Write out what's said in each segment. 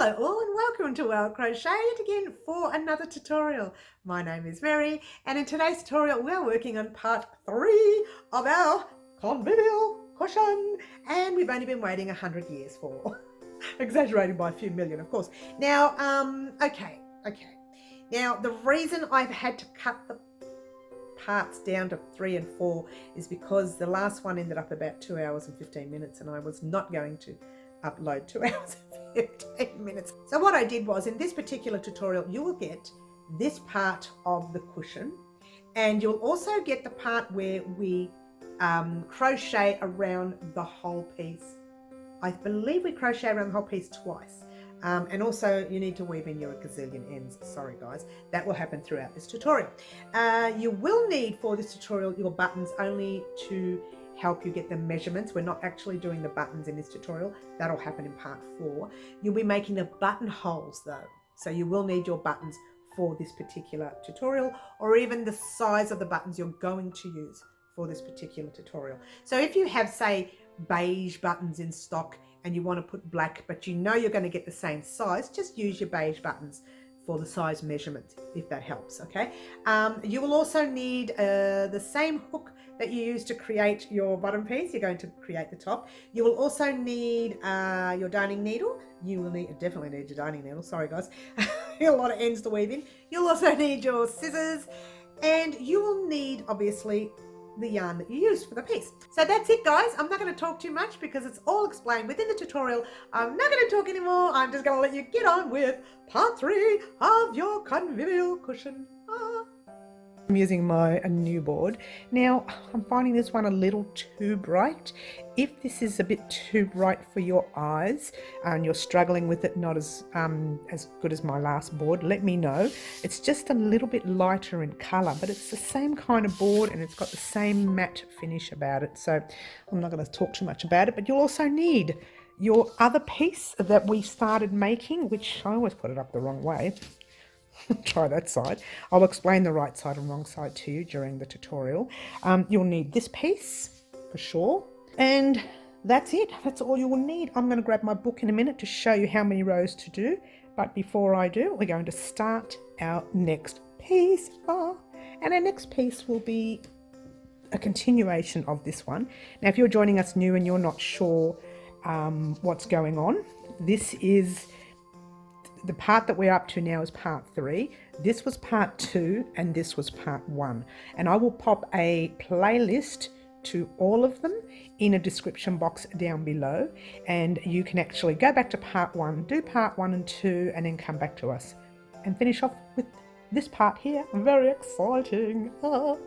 Hello all and welcome to our Crochet It Again for another tutorial. My name is Mary and in today's tutorial we're working on part 3 of our Convivial Cushion, and we've only been waiting 100 years for. Exaggerating by a few million, of course. Now, okay. Now, the reason I've had to cut the parts down to 3 and 4 is because the last one ended up about 2 hours and 15 minutes and I was not going to upload 2 hours and 15 minutes. So what I did was, in this particular tutorial, you will get this part of the cushion, and you'll also get the part where we crochet around the whole piece. I believe we crochet around the whole piece twice. And also you need to weave in your gazillion ends. Sorry guys, that will happen throughout this tutorial. You will need for this tutorial your buttons only to help you get the measurements. We're not actually doing the buttons in this tutorial. That'll happen in part 4. You'll be making the buttonholes though. So you will need your buttons for this particular tutorial, or even the size of the buttons you're going to use for this particular tutorial. So if you have, say, beige buttons in stock and you want to put black, but you know you're going to get the same size, just use your beige buttons for the size measurement, if that helps, okay? You will also need the same hook that you use to create your bottom piece. You're going to create the top. You will also need your darning needle. You will definitely need your darning needle, sorry guys. A lot of ends to weave in. You'll also need your scissors, and you will need, obviously, the yarn that you used for the piece. So that's it guys. I'm not going to talk too much because it's all explained within the tutorial. I'm not going to talk anymore. I'm just going to let you get on with part 3 of your Convivial Cushion. I'm using my new board. Now I'm finding this one a little too bright. If this is a bit too bright for your eyes and you're struggling with it, not as good as my last board, let me know. It's just a little bit lighter in color, but it's the same kind of board and it's got the same matte finish about it. So I'm not going to talk too much about it, but you'll also need your other piece that we started making, which I always put it up the wrong way. Try that side. I'll explain the right side and wrong side to you during the tutorial. You'll need this piece for sure, and that's it. That's all you will need. I'm going to grab my book in a minute to show you how many rows to do, but before I do, we're going to start our next piece. And our next piece will be a continuation of this one. Now if you're joining us new and you're not sure what's going on, this is the part that we're up to now is part 3. This was part 2 and this was part 1. And I will pop a playlist to all of them in a description box down below. And you can actually go back to part 1, do part 1 and 2, and then come back to us and finish off with this part here. Very exciting. All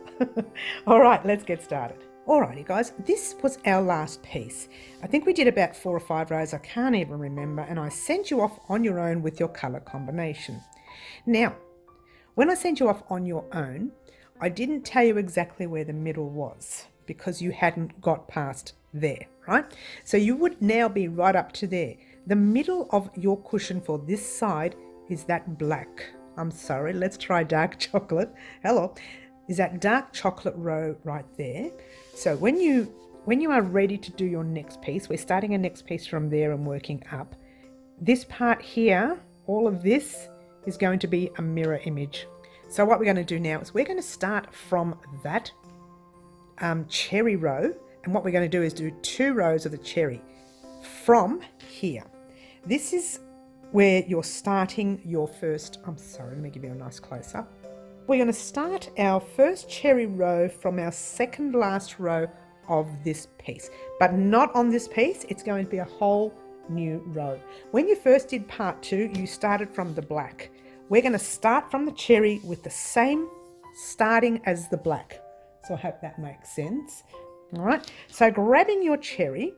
right, let's get started. Alrighty guys, this was our last piece. I think we did about 4 or 5 rows, I can't even remember, and I sent you off on your own with your colour combination. Now, when I sent you off on your own, I didn't tell you exactly where the middle was because you hadn't got past there, right? So you would now be right up to there. The middle of your cushion for this side is that black. I'm sorry, let's try dark chocolate. Hello. Is that dark chocolate row right there. So when you are ready to do your next piece, we're starting a next piece from there and working up. This part here, all of this is going to be a mirror image. So what we're going to do now is we're going to start from that cherry row, and what we're going to do is do 2 rows of the cherry from here. This is where you're starting your first, I'm sorry, let me give you a nice close-up. We're going to start our first cherry row from our second last row of this piece, but not on this piece. It's going to be a whole new row. When you first did part 2, you started from the black. We're going to start from the cherry with the same starting as the black. So I hope that makes sense. All right, so grabbing your cherry.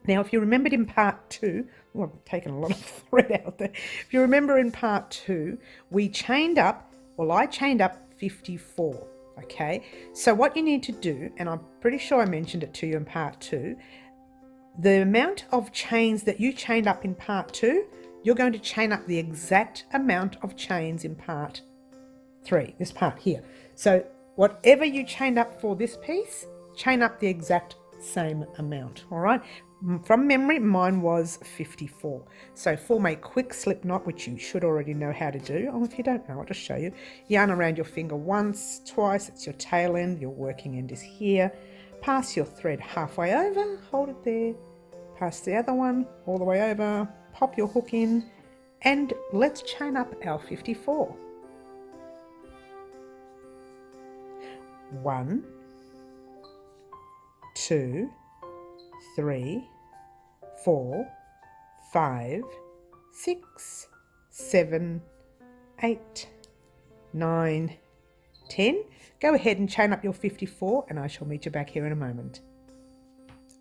Now, if you remembered in part 2, I've taken a lot of thread out there. If you remember in part 2, we chained up. Well, I chained up 54, okay? So what you need to do, and I'm pretty sure I mentioned it to you in part 2, the amount of chains that you chained up in part 2, you're going to chain up the exact amount of chains in part 3, this part here. So whatever you chained up for this piece, chain up the exact same amount, all right? from memory, mine was 54. So form a quick slip knot, which you should already know how to do. Oh, if you don't know, I'll just show you. Yarn around your finger once, twice, it's your tail end, your working end is here. Pass your thread halfway over, hold it there, pass the other one all the way over, pop your hook in, and let's chain up our 54. 1, 2, 3, 4, 5, 6, 7, 8, 9, 10. Go ahead and chain up your 54 and I shall meet you back here in a moment.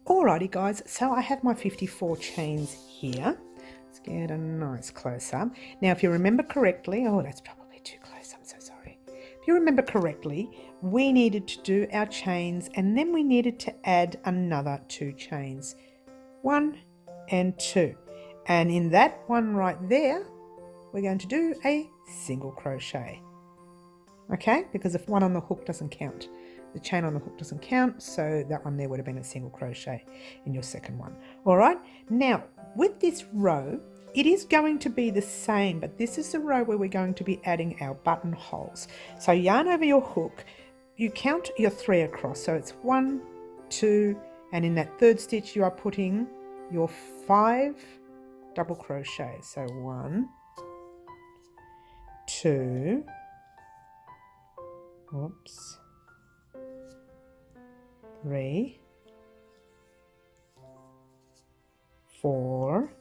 Alrighty guys, so I have my 54 chains here. Let's get a nice close up. Now if you remember correctly, oh that's probably too close, I'm so sorry. If you remember correctly, we needed to do our chains and then we needed to add another 2 chains. 1 and 2. And in that one right there, we're going to do a single crochet. Okay, because if one on the hook doesn't count, the chain on the hook doesn't count, so that one there would have been a single crochet in your second one. All right, now with this row, it is going to be the same, but this is the row where we're going to be adding our buttonholes. So yarn over your hook, you count your 3 across, so it's 1, 2, and in that third stitch you are putting your 5 double crochets. So 1, 2, oops, 3, 4,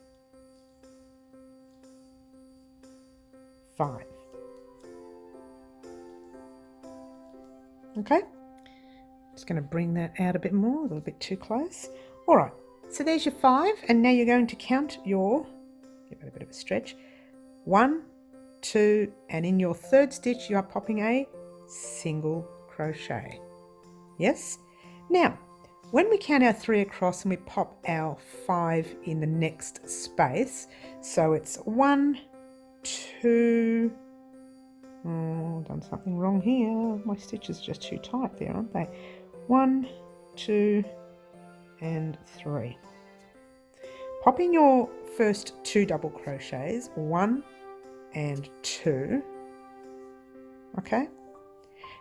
5. Okay, just going to bring that out a bit more, a little bit too close. All right, so there's your 5, and now you're going to count your, give it a bit of a stretch, 1, 2, and in your third stitch you are popping a single crochet. Yes? Now, when we count our 3 across and we pop our 5 in the next space, so it's 1, 2, oh, done something wrong here. My stitches are just too tight there, aren't they? 1, 2, and 3. Pop in your first 2 double crochets, 1 and 2. Okay.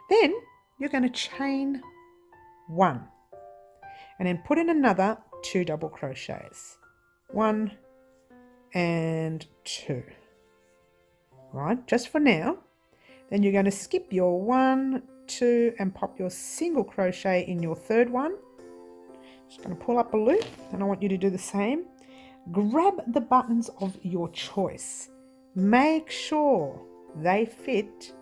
Then you're going to chain 1 and then put in another 2 double crochets, 1 and 2. Right, just for now. Then you're going to skip your 1, 2 and pop your single crochet in your third one. Just going to pull up a loop and I want you to do the same. Grab the buttons of your choice. Make sure they fit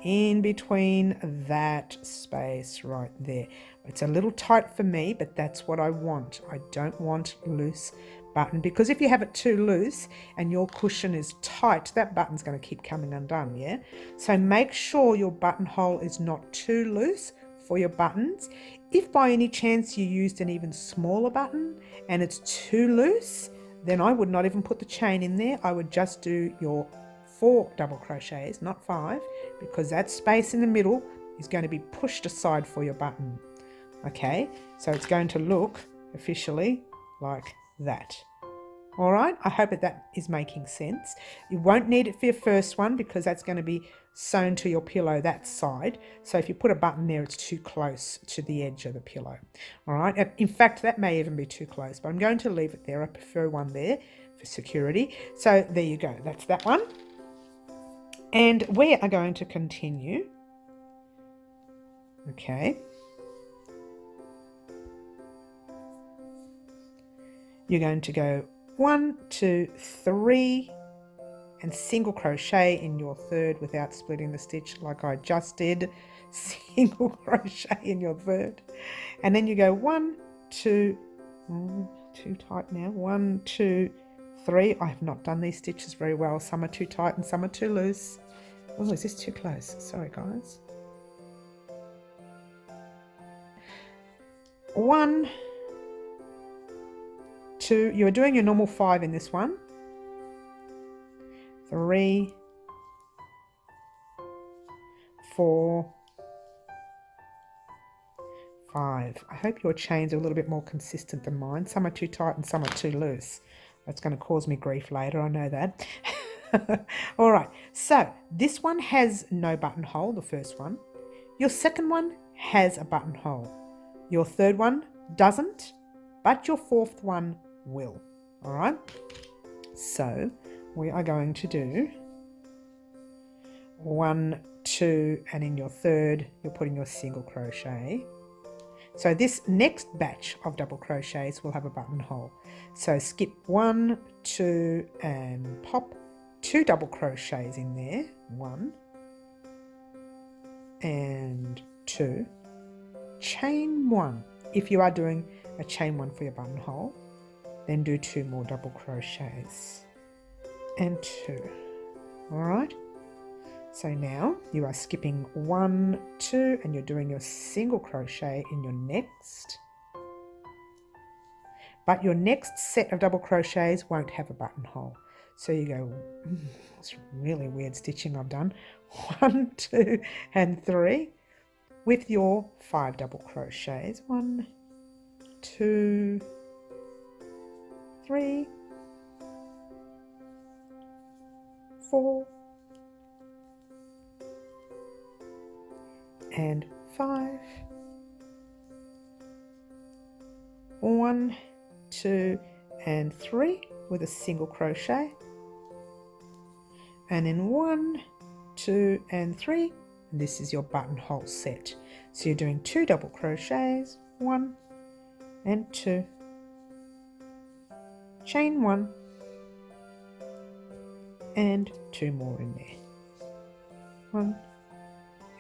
in between that space right there. It's a little tight for me, but that's what I want. I don't want loose button, because if you have it too loose and your cushion is tight, that button's going to keep coming undone, yeah? So make sure your buttonhole is not too loose for your buttons. If by any chance you used an even smaller button and it's too loose, then I would not even put the chain in there. I would just do your 4 double crochets, not 5, because that space in the middle is going to be pushed aside for your button. Okay, so it's going to look officially like that. All right, I hope that is making sense. You won't need it for your first one because that's going to be sewn to your pillow that side. So if you put a button there, it's too close to the edge of the pillow. All right, in fact, that may even be too close, but I'm going to leave it there. I prefer one there for security. So there you go, that's that one. And we are going to continue. Okay. You're going to go 1, 2, 3 and single crochet in your third without splitting the stitch like I just did. Single crochet in your third. And then you go 1, 2, too tight now, 1, 2, 3. I have not done these stitches very well. Some are too tight and some are too loose. Oh, is this too close? Sorry, guys. 1, 2, you're doing your normal 5 in this one. 3, 4, 5. I hope your chains are a little bit more consistent than mine. Some are too tight and some are too loose. That's going to cause me grief later, I know that. All right, so this one has no buttonhole, the first one. Your second one has a buttonhole. Your third one doesn't, but your fourth one will. All right, so we are going to do 1, 2, and in your third, you're putting your single crochet. So this next batch of double crochets will have a buttonhole. So skip 1, 2, and pop 2 double crochets in there. 1 and 2. Chain 1. If you are doing a chain 1 for your buttonhole, then do 2 more double crochets and 2. All right. So now you are skipping 1, 2, and you're doing your single crochet in your next. But your next set of double crochets won't have a buttonhole. So you go, it's really weird stitching I've done. 1, 2, and 3 with your 5 double crochets. 1, 2, 3, 4, and 5. 1, 2, and 3 with a single crochet. And in 1, 2, and 3, this is your buttonhole set. So you're doing 2 double crochets, 1 and 2, chain 1, and 2 more in there. 1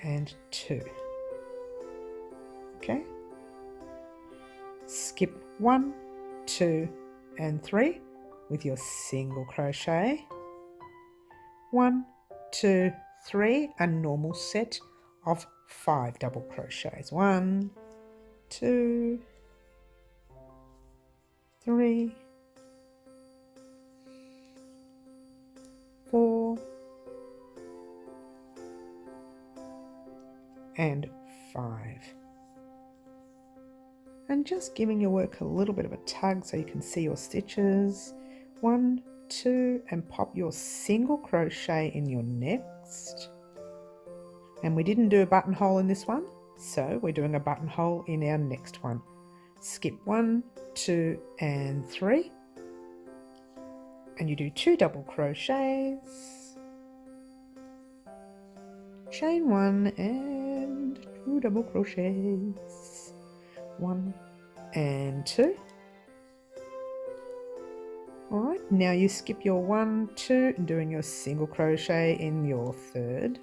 and 2. Okay. Skip 1, 2, and 3 with your single crochet. 1, 2, 3, a normal set of 5 double crochets. 1, 2, 3, 4, and 5. And just giving your work a little bit of a tug so you can see your stitches. 1, 2, and pop your single crochet in your next. And we didn't do a buttonhole in this one, so we're doing a buttonhole in our next one. Skip 1, 2, and 3, and you do 2 double crochets, chain 1 and 2 double crochets, 1 and 2. All right, now you skip your 1, 2, and doing your single crochet in your third,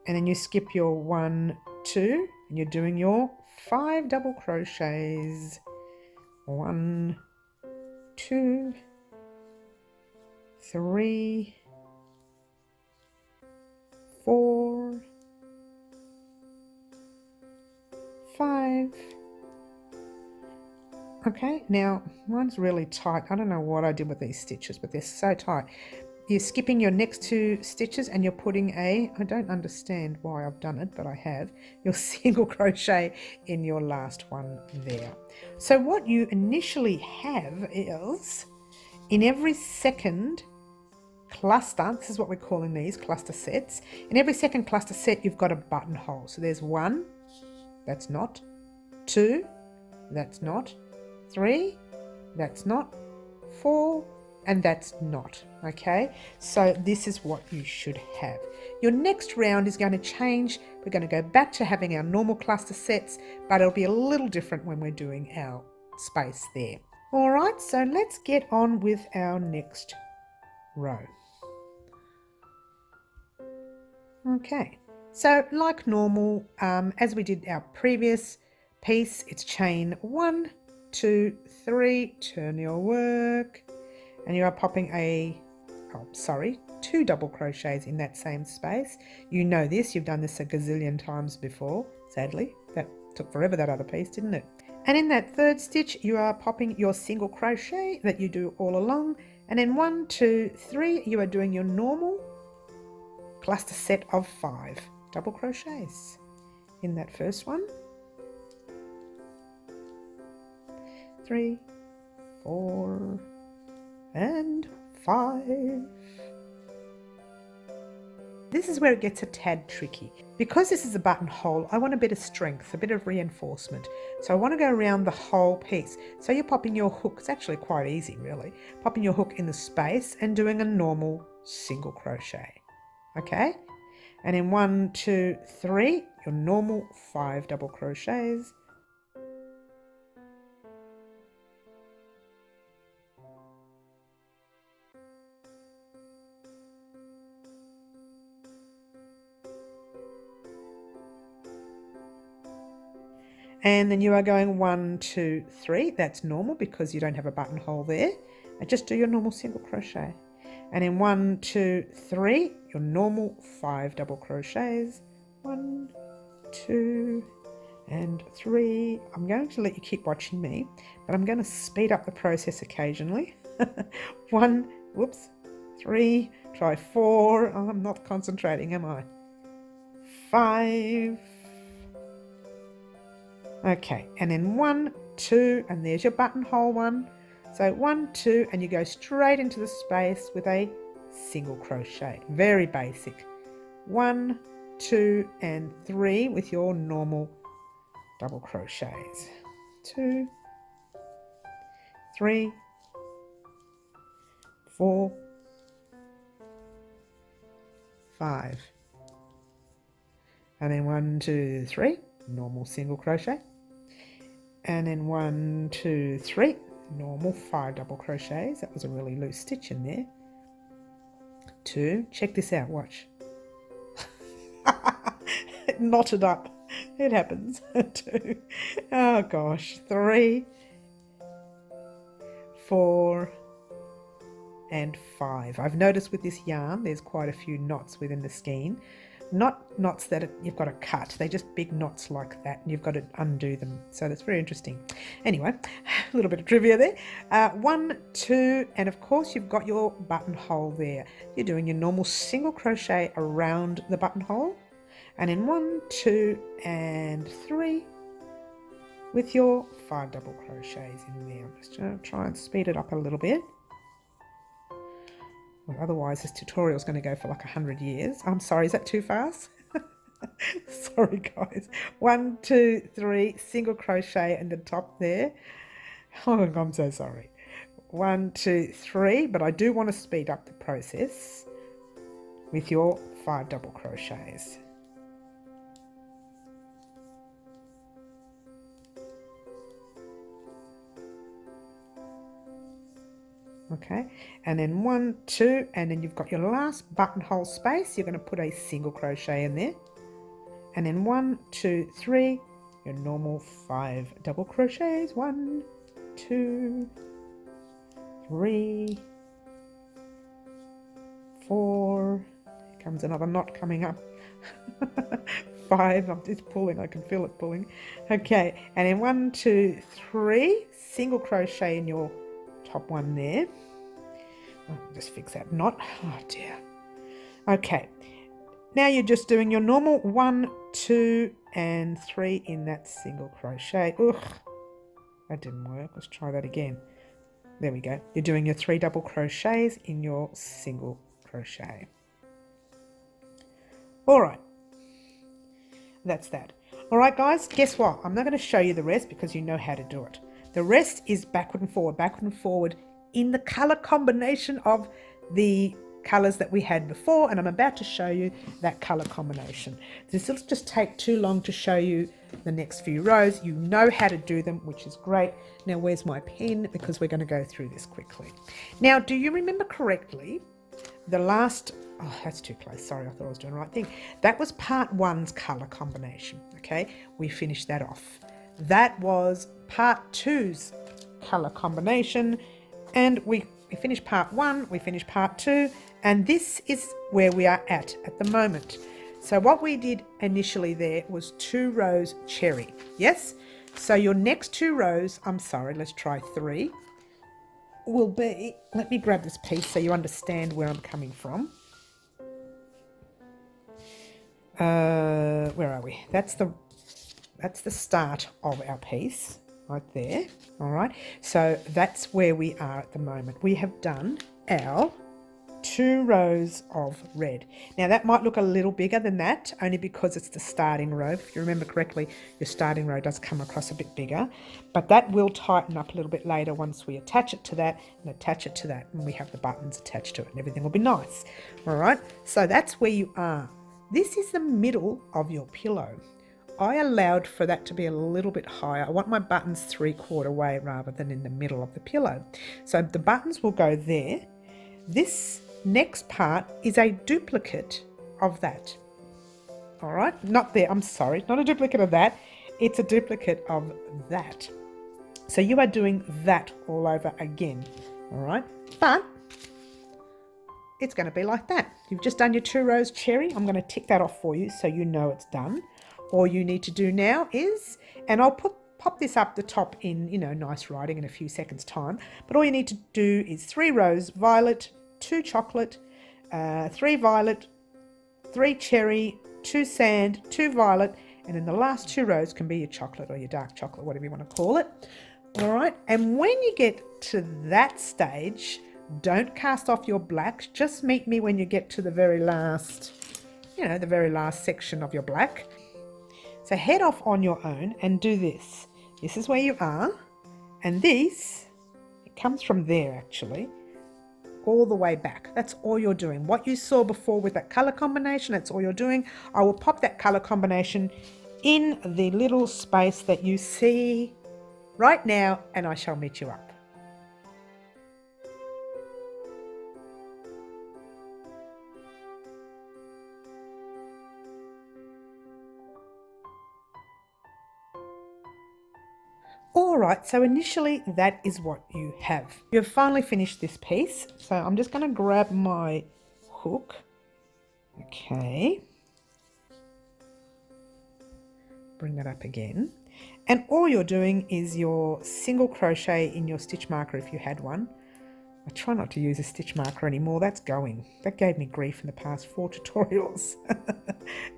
and then you skip your 1, 2, and you're doing your 5 double crochets. 1, 2, 3, 4, 5. Okay, now mine's really tight. I don't know what I did with these stitches, but they're so tight. You're skipping your next 2 stitches and you're putting I don't understand why I've done it, but I have, your single crochet in your last one there. So what you initially have is, in every second cluster, this is what we're calling these cluster sets, in every second cluster set you've got a buttonhole. So there's 1, that's not, 2, that's not, 3, that's not, 4, and that's not. Okay, so this is what you should have. Your next round is going to change. We're going to go back to having our normal cluster sets, but it'll be a little different when we're doing our space there. All right, so let's get on with our next row. Okay, so like normal, as we did our previous piece, it's chain 1, 2, 3, turn your work, and you are popping 2 double crochets in that same space. You know this, you've done this a gazillion times before, sadly. That took forever, that other piece, didn't it? And in that third stitch, you are popping your single crochet that you do all along, and then 1, 2, 3, you are doing your normal cluster set of 5 double crochets in that first one. 3, 4, and 5. This is where it gets a tad tricky. Because this is a buttonhole, I want a bit of strength, a bit of reinforcement. So I want to go around the whole piece. So you're popping your hook, it's actually quite easy really, popping your hook in the space and doing a normal single crochet. Okay? And in 1, 2, 3, your normal 5 double crochets. And then you are going 1, 2, 3. That's normal because you don't have a buttonhole there. And just do your normal single crochet. And in 1, 2, 3, your normal 5 double crochets. 1, 2, and 3. I'm going to let you keep watching me, but I'm going to speed up the process occasionally. 1, whoops, 3, try 4. Oh, I'm not concentrating, am I? 5. Okay, and then 1, 2, and there's your buttonhole one. So 1, 2, and you go straight into the space with a single crochet. Very basic. 1, 2, and 3 with your normal double crochets. 2, 3, 4, 5. And then 1, 2, 3, normal single crochet. And then 1, 2, 3, normal 5 double crochets. That was a really loose stitch in there. 2, check this out, watch. It knotted up. It happens. 2, oh gosh, 3, 4, and 5. I've noticed with this yarn there's quite a few knots within the skein. Not knots that you've got to cut, they're just big knots like that and you've got to undo them. So that's very interesting. Anyway, a little bit of trivia there. 1, 2, and of course you've got your buttonhole there. You're doing your normal single crochet around the buttonhole. And in 1, 2, and 3 with your 5 double crochets in there. I'm just going to try and speed it up a little bit. Well, otherwise this tutorial is going to go for like 100 years. I'm sorry, is that too fast? Sorry guys. 1, 2, 3, single crochet in the top there. Oh, I'm so sorry. 1, 2, 3, but I do want to speed up the process with your 5 double crochets. Okay, and then 1, 2, and then you've got your last buttonhole space. You're going to put a single crochet in there, and then 1, 2, 3, your normal 5 double crochets. 1, 2, 3, 4. Here comes another knot coming up. 5. It's pulling. I can feel it pulling. Okay, and then 1, 2, 3, single crochet in your top one there. I'll just fix that knot. Oh dear. Okay, now you're just doing your normal 1, 2, and 3 in that single crochet. Ugh, that didn't work. Let's try that again. There we go. You're doing your 3 double crochets in your single crochet. All right, that's that. All right guys, guess what? I'm not going to show you the rest because you know how to do it. The rest is backward and forward in the color combination of the colors that we had before, and I'm about to show you that color combination. This will just take too long to show you the next few rows. You know how to do them, which is great. Now where's my pen, because we're going to go through this quickly. Now, do you remember correctly the last, oh that's too close, sorry, I thought I was doing the right thing. That was part 1's color combination. Okay, we finished that off. That was part 2's color combination, and we finished part 1, we finished part 2, and this is where we are at the moment. So what we did initially there was 2 rows cherry. Yes, so your next 2 rows, I'm sorry, let's try 3, will be, let me grab this piece so you understand where I'm coming from. Where are we? That's the start of our piece. right there. All right, so that's where we are at the moment. We have done our 2 rows of red. Now that might look a little bigger than that, only because it's the starting row. If you remember correctly, your starting row does come across a bit bigger, but that will tighten up a little bit later once we attach it to that and attach it to that, and we have the buttons attached to it, and everything will be nice. All right, so that's where you are. This is the middle of your pillow. I allowed for that to be a little bit higher. I want my buttons 3/4 way rather than in the middle of the pillow. So the buttons will go there. This next part is a duplicate of that. All right, not there, I'm sorry, not a duplicate of that. It's a duplicate of that. So you are doing that all over again. All right, but it's going to be like that. You've just done your 2 rows cherry. I'm going to tick that off for you so you know it's done. All you need to do now is, and I'll pop this up the top in, nice writing in a few seconds time, but all you need to do is 3 rows violet, 2 chocolate, 3 violet, 3 cherry, 2 sand, 2 violet, and then the last 2 rows can be your chocolate or your dark chocolate, whatever you want to call it. All right, and when you get to that stage, don't cast off your blacks. Just meet me when you get to the very last, the very last section of your black. So head off on your own and do this. This is where you are, and this, it comes from there actually, all the way back. That's all you're doing. What you saw before with that color combination, that's all you're doing. I will pop that color combination in the little space that you see right now, and I shall meet you up. All right, so initially that is what you have. You've finally finished this piece. So I'm just going to grab my hook. Okay. Bring that up again. And all you're doing is your single crochet in your stitch marker if you had one. I try not to use a stitch marker anymore. That's going. That gave me grief in the past 4 tutorials.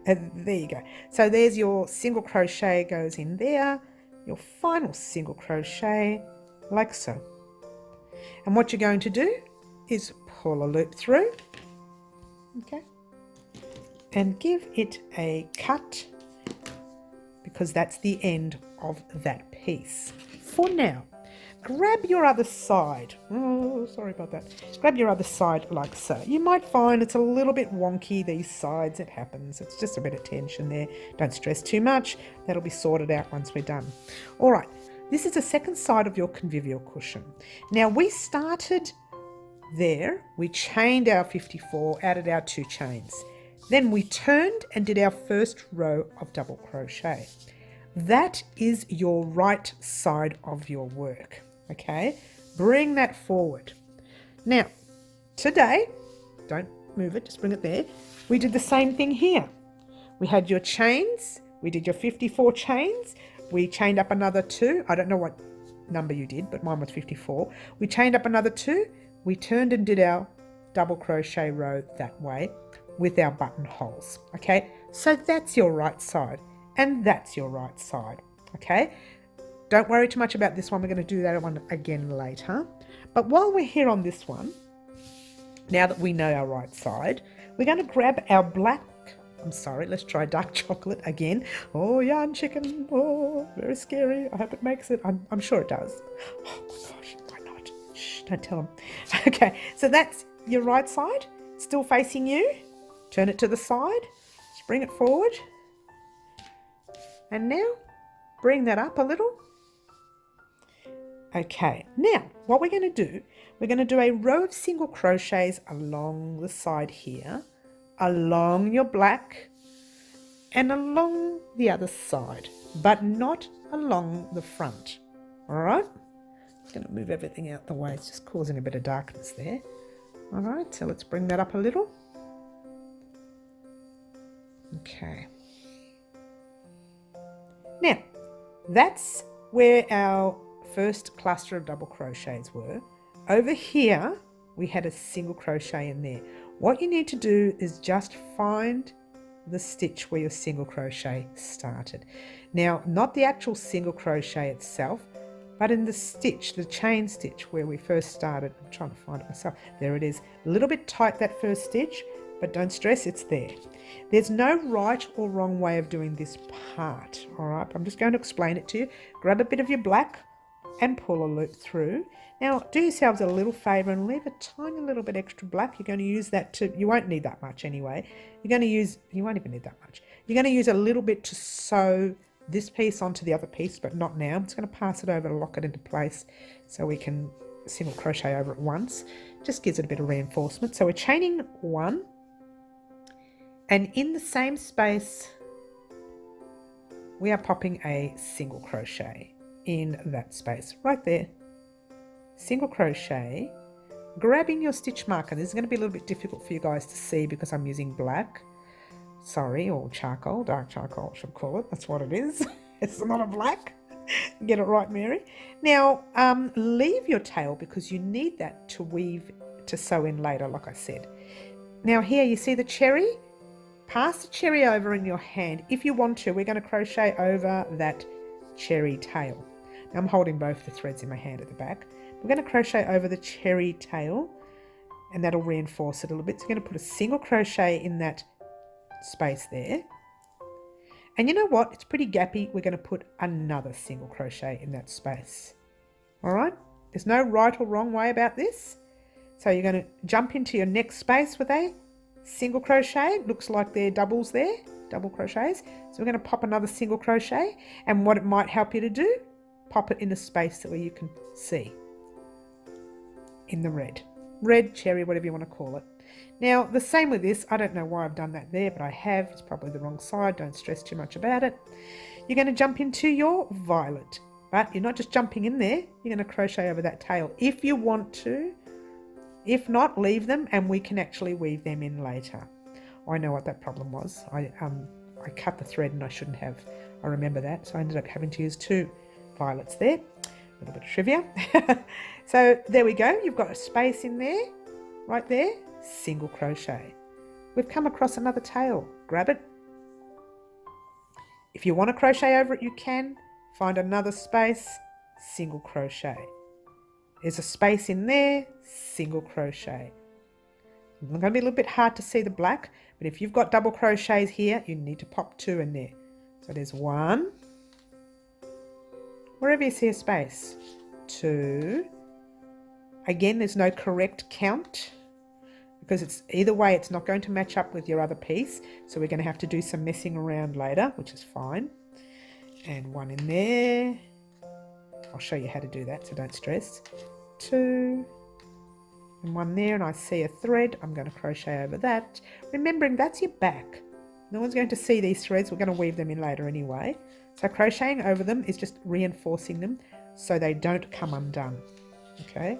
And there you go. So there's your single crochet goes in there. Your final single crochet like so. And what you're going to do is pull a loop through, okay, and give it a cut because that's the end of that piece. For now, grab your other side. Oh, sorry about that. Grab your other side like so. You might find it's a little bit wonky, these sides. It happens. It's just a bit of tension there. Don't stress too much. That'll be sorted out once we're done. All right. This is the second side of your convivial cushion. Now we started there. We chained our 54, added our 2 chains. Then we turned and did our first row of double crochet. That is your right side of your work. Okay, bring that forward. Now, today, don't move it, just bring it there. We did the same thing here. We had your chains, we did your 54 chains, we chained up another 2. I don't know what number you did, but mine was 54. We chained up another 2, we turned and did our double crochet row that way with our buttonholes. Okay, so that's your right side, and that's your right side. Okay. Don't worry too much about this one. We're going to do that one again later. But while we're here on this one, now that we know our right side, we're going to grab our black, let's try dark chocolate again. Oh, yarn chicken. Oh, very scary. I hope it makes it. I'm sure it does. Oh my gosh, why not? Shh, don't tell them. Okay, so that's your right side. Still facing you. Turn it to the side. Just bring it forward. And now, bring that up a little. Okay, now what we're going to do a row of single crochets along the side here, along your black, and along the other side, but not along the front. All right, I'm going to move everything out the way. It's just causing a bit of darkness there. All right, so let's bring that up a little. Okay. Now, that's where our first cluster of double crochets were. Over here, we had a single crochet in there. What you need to do is just find the stitch where your single crochet started. Now, not the actual single crochet itself. But in the stitch, the chain stitch where we first started, I'm trying to find it myself, there it is. A little bit tight that first stitch, but don't stress, it's there. There's no right or wrong way of doing this part, all right? I'm just going to explain it to you. Grab a bit of your black and pull a loop through. Now, do yourselves a little favour and leave a tiny little bit extra black. You're going to use that to, you won't need that much anyway. You're going to use, you won't even need that much. You're going to use a little bit to sew this piece onto the other piece, but not now. I'm just going to pass it over to lock it into place so we can single crochet over it once. Just gives it a bit of reinforcement. So we're chaining 1, and in the same space, we are popping a single crochet in that space right there. Single crochet, grabbing your stitch marker. This is going to be a little bit difficult for you guys to see because I'm using black. Sorry, or charcoal, dark charcoal I should call it. That's what it is. It's not a black. Get it right, Mary. Now, leave your tail because you need that to weave, to sew in later, like I said. Now here you see the cherry. Pass the cherry over in your hand. If you want to, we're going to crochet over that cherry tail. Now I'm holding both the threads in my hand at the back. We're going to crochet over the cherry tail, and that'll reinforce it a little bit. So we're going to put a single crochet in that space there, and you know what, it's pretty gappy. We're going to put another single crochet in that space. All right, there's no right or wrong way about this. So you're going to jump into your next space with a single crochet. Looks like they're doubles there, double crochets. So we're going to pop another single crochet, and what it might help you to do, pop it in a space where you can see in the red cherry, whatever you want to call it. Now, the same with this. I don't know why I've done that there, but I have. It's probably the wrong side. Don't stress too much about it. You're going to jump into your violet, but you're not just jumping in there. You're going to crochet over that tail if you want to. If not, leave them and we can actually weave them in later. I know what that problem was. I cut the thread and I shouldn't have. I remember that. So I ended up having to use 2 violets there. A little bit of trivia. So there we go. You've got a space in there, right there. Single crochet. We've come across another tail. Grab it. If you want to crochet over it, you can. Find another space, single crochet. There's a space in there, single crochet. It's going to be a little bit hard to see the black, but if you've got double crochets here, you need to pop 2 in there. So there's 1, wherever you see a space, 2. Again, there's no correct count, because it's either way it's not going to match up with your other piece, so we're going to have to do some messing around later, which is fine. And 1 in there. I'll show you how to do that, so don't stress. 2 and 1 there, and I see a thread. I'm going to crochet over that, remembering that's your back. No one's going to see these threads. We're going to weave them in later anyway. So crocheting over them is just reinforcing them so they don't come undone. Okay.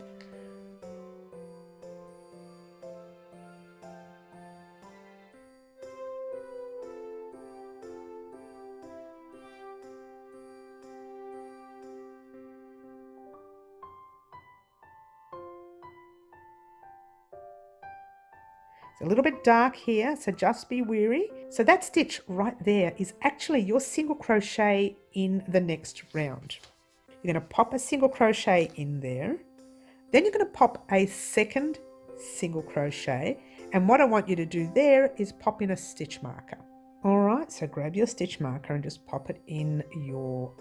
It's a little bit dark here, so just be wary. So that stitch right there is actually your single crochet in the next round. You're going to pop a single crochet in there. Then you're going to pop a second single crochet. And what I want you to do there is pop in a stitch marker. All right, so grab your stitch marker and just pop it in your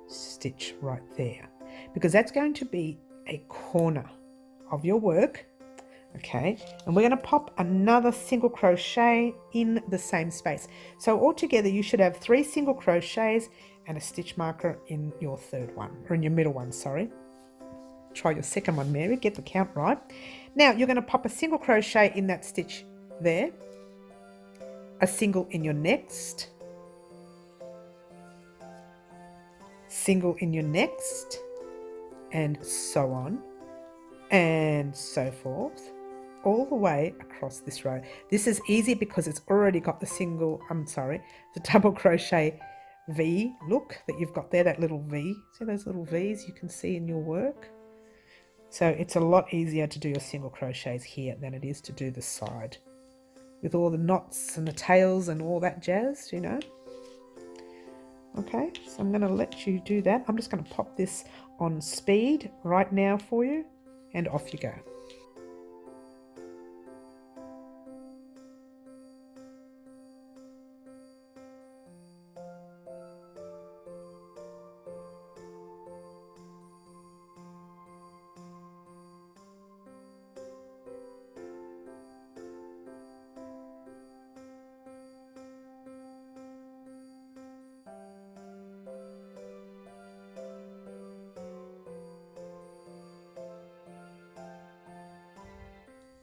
stitch right there, because that's going to be a corner of your work. Okay, and we're going to pop another single crochet in the same space. So altogether you should have 3 single crochets and a stitch marker in your third one, or in your middle one, sorry. Try your second one, Mary, get the count right. Now you're going to pop a single crochet in that stitch there, a single in your next, single in your next, and so on and so forth, all the way across this row. This is easy because it's already got the double crochet V look that you've got there, that little V. See those little V's you can see in your work? So it's a lot easier to do your single crochets here than it is to do the side with all the knots and the tails and all that jazz, you know. Okay, so I'm going to let you do that. I'm just going to pop this on speed right now for you, and off you go.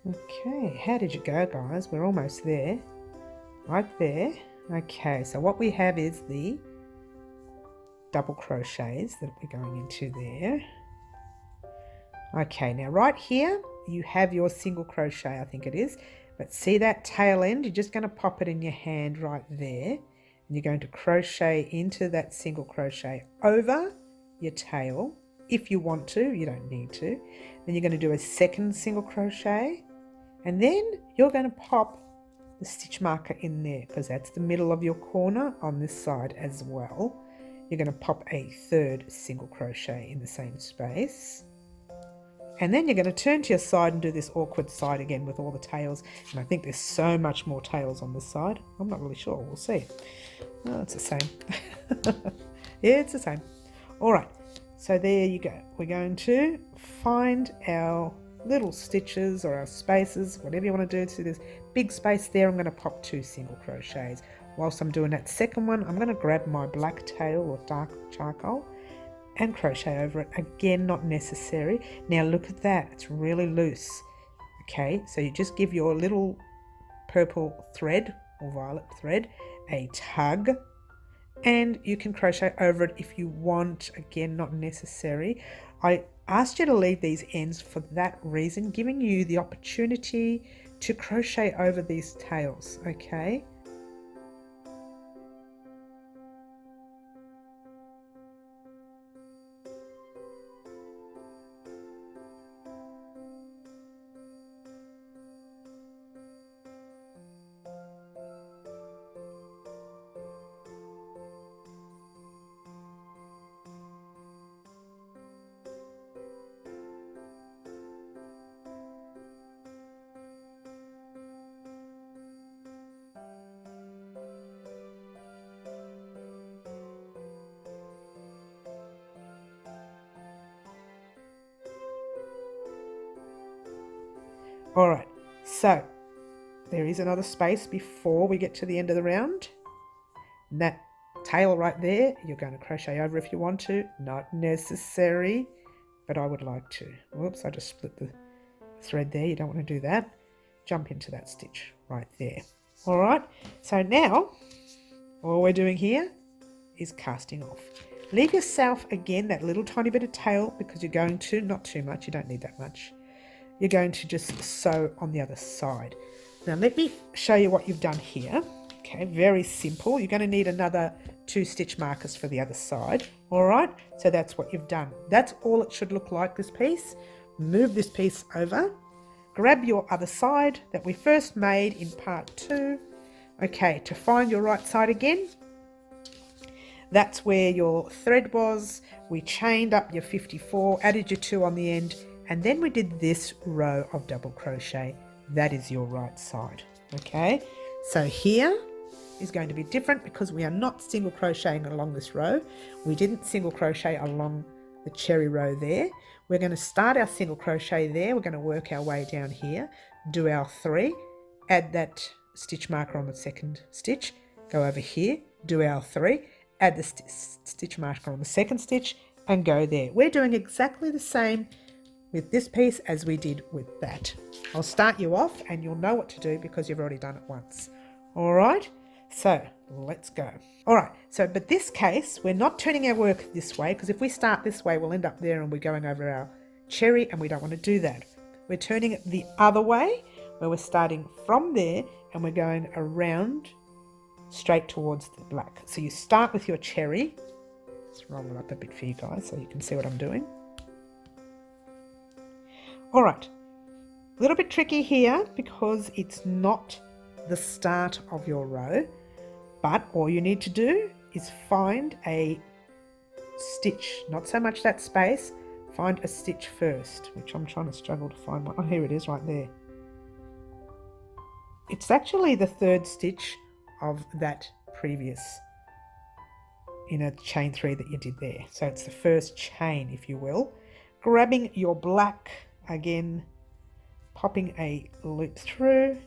Okay, how did you go, guys? We're almost there. Right there. Okay, so what we have is the double crochets that we're going into there. Okay, now right here you have your single crochet, I think it is, but see that tail end? You're just going to pop it in your hand right there, and you're going to crochet into that single crochet over your tail. If you want to, you don't need to. Then you're going to do a second single crochet, and then you're going to pop the stitch marker in there because that's the middle of your corner on this side as well. You're going to pop a third single crochet in the same space. And then you're going to turn to your side and do this awkward side again with all the tails. And I think there's so much more tails on this side. I'm not really sure. We'll see. Oh, it's the same. Yeah, it's the same. All right. So there you go. We're going to find our little stitches or our spaces, whatever you want to do. So there's big space there. I'm going to pop 2 single crochets. Whilst I'm doing that second one, I'm going to grab my black tail or dark charcoal and crochet over it. Again, not necessary. Now look at that, it's really loose. Okay, so you just give your little purple thread or violet thread a tug, and you can crochet over it if you want. Again, not necessary. I asked you to leave these ends for that reason, giving you the opportunity to crochet over these tails. Okay. All right, so there is another space before we get to the end of the round. And that tail right there, you're going to crochet over if you want to. Not necessary, but I would like to. Whoops, I just split the thread there. You don't want to do that. Jump into that stitch right there. All right, so now all we're doing here is casting off. Leave yourself again that little tiny bit of tail because you're going to, not too much, you don't need that much. You're going to just sew on the other side. Now let me show you what you've done here. Okay, very simple. You're going to need another 2 stitch markers for the other side. All right, so that's what you've done. That's all it should look like, this piece. Move this piece over. Grab your other side that we first made in part 2. Okay, to find your right side again, that's where your thread was. We chained up your 54, added your 2 on the end, and then we did this row of double crochet. That is your right side. Okay, so here is going to be different because we are not single crocheting along this row. We didn't single crochet along the cherry row there. We're going to start our single crochet there. We're going to work our way down here, do our 3, add that stitch marker on the second stitch, go over here, do our 3, add the stitch marker on the second stitch, and go there. We're doing exactly the same with this piece as we did with that. I'll start you off and you'll know what to do because you've already done it once. All right, so let's go. All right, so but this case, we're not turning our work this way because if we start this way, we'll end up there and we're going over our cherry and we don't want to do that. We're turning it the other way where we're starting from there and we're going around straight towards the black. So you start with your cherry. Let's roll it up a bit for you guys so you can see what I'm doing. All right, a little bit tricky here because it's not the start of your row, but all you need to do is find a stitch, not so much that space, find a stitch first, which I'm trying to struggle to find one. Oh, here it is right there. It's actually the third stitch of that previous inner chain 3 that you did there. So it's the first chain, if you will. Grabbing your black again, popping a loop through,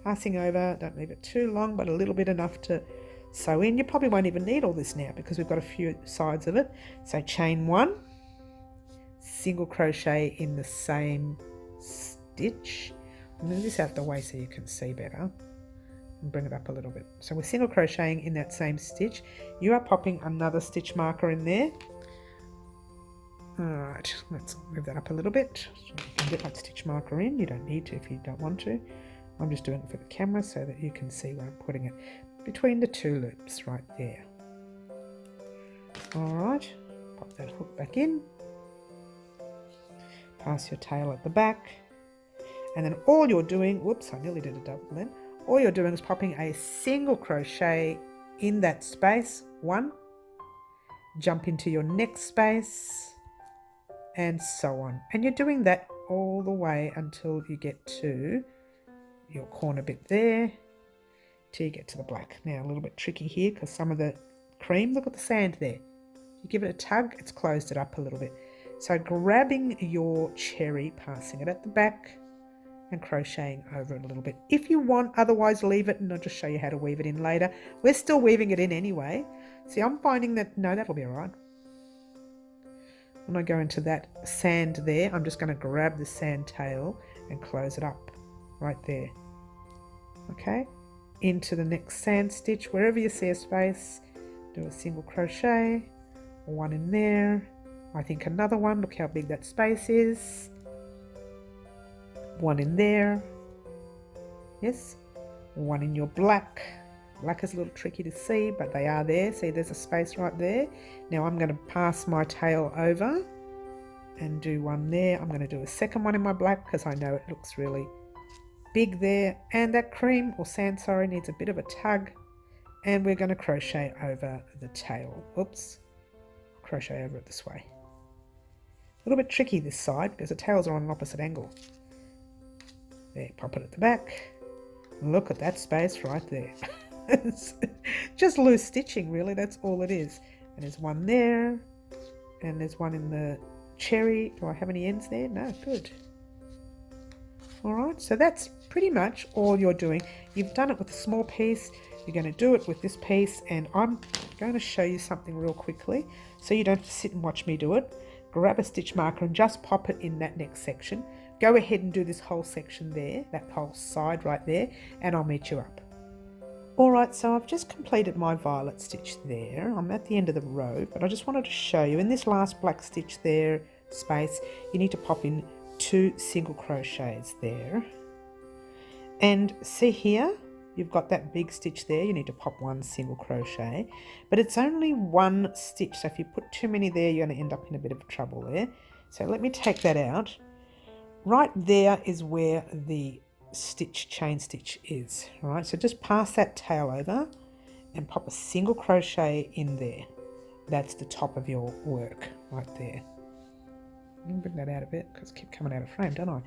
passing over, don't leave it too long, but a little bit enough to sew in. You probably won't even need all this now because we've got a few sides of it. So chain 1, single crochet in the same stitch. Move this out the way so you can see better and bring it up a little bit. So we're single crocheting in that same stitch. You are popping another stitch marker in there. Alright, let's move that up a little bit so you can get that stitch marker in. You don't need to if you don't want to. I'm just doing it for the camera so that you can see where I'm putting it between the 2 loops right there. Alright, pop that hook back in. Pass your tail at the back. And then all you're doing, whoops, I nearly did a double then. All you're doing is popping a single crochet in that space, 1, jump into your next space, and so on. And you're doing that all the way until you get to your corner bit there, till you get to the black. Now a little bit tricky here because some of the cream, look at the sand there. You give it a tug, it's closed it up a little bit. So grabbing your cherry, passing it at the back, and crocheting over it a little bit if you want, otherwise leave it and I'll just show you how to weave it in later. We're still weaving it in anyway. See, I'm finding that, no, that'll be all right. When I go into that sand there, I'm just going to grab the sand tail and close it up right there. Okay, into the next sand stitch, wherever you see a space, do a single crochet, 1 in there, I think another one, look how big that space is. 1 in there, yes, 1 in your black. Black is a little tricky to see, but they are there. See, there's a space right there. Now I'm going to pass my tail over and do 1 there. I'm going to do a second one in my black because I know it looks really big there. And that cream or sand, sorry, needs a bit of a tug. And we're going to crochet over the tail. Oops, crochet over it this way. A little bit tricky this side because the tails are on an opposite angle. There, pop it at the back. Look at that space right there. It's just loose stitching, really, that's all it is. And there's 1 there, and there's 1 in the cherry. Do I have any ends there? No, good. Alright, so that's pretty much all you're doing. You've done it with a small piece, you're going to do it with this piece, and I'm going to show you something real quickly so you don't have to sit and watch me do it. Grab a stitch marker and just pop it in that next section. Go ahead and do this whole section there, that whole side right there, and I'll meet you up. Alright, so I've just completed my violet stitch there. I'm at the end of the row, but I just wanted to show you in this last black stitch there, space, you need to pop in 2 single crochets there. And see here, you've got that big stitch there, you need to pop 1 single crochet, but it's only 1 stitch, so if you put too many there, you're going to end up in a bit of trouble there. So let me take that out. Right there is where the stitch, chain stitch is. All right, so just pass that tail over and pop a single crochet in there. That's the top of your work right there. Let me bring that out a bit because I keep coming out of frame, don't I?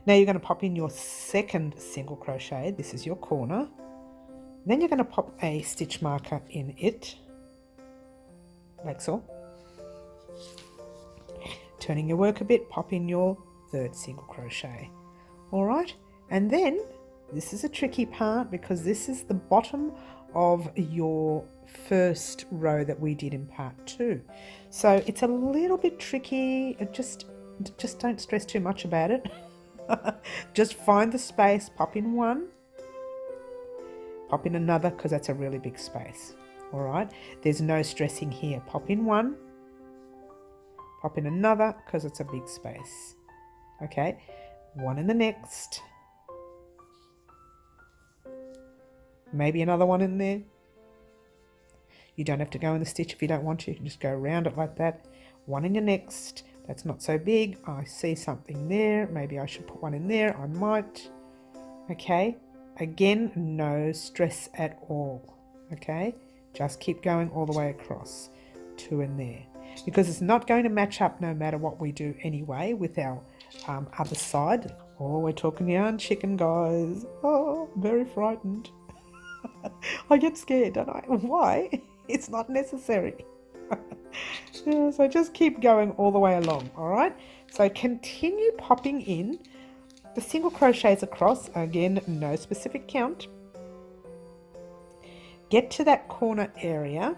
Now you're going to pop in your second single crochet. This is your corner. Then you're going to pop a stitch marker in it, like so. Turning your work a bit, pop in your 3rd single crochet. All right, and then this is a tricky part because this is the bottom of your first row that we did in part 2. So it's a little bit tricky. Just don't stress too much about it. Just find the space, pop in 1, pop in another because that's a really big space. All right, there's no stressing here. Pop in 1, pop in another because it's a big space. Okay, 1 in the next, maybe another 1 in there. You don't have to go in the stitch if you don't want to, you can just go around it like that. 1 in your next, that's not so big. I see something there, maybe I should put 1 in there, I might. Okay, again, no stress at all. Okay, Just keep going all the way across, 2 in there, because it's not going to match up no matter what we do anyway with our other side. Oh, we're talking yarn chicken, guys. Oh, very frightened. I get scared, don't I? Why? It's not necessary. Yeah, so just keep going all the way along, all right? So continue popping in the single crochets across. Again, no specific count. Get to that corner area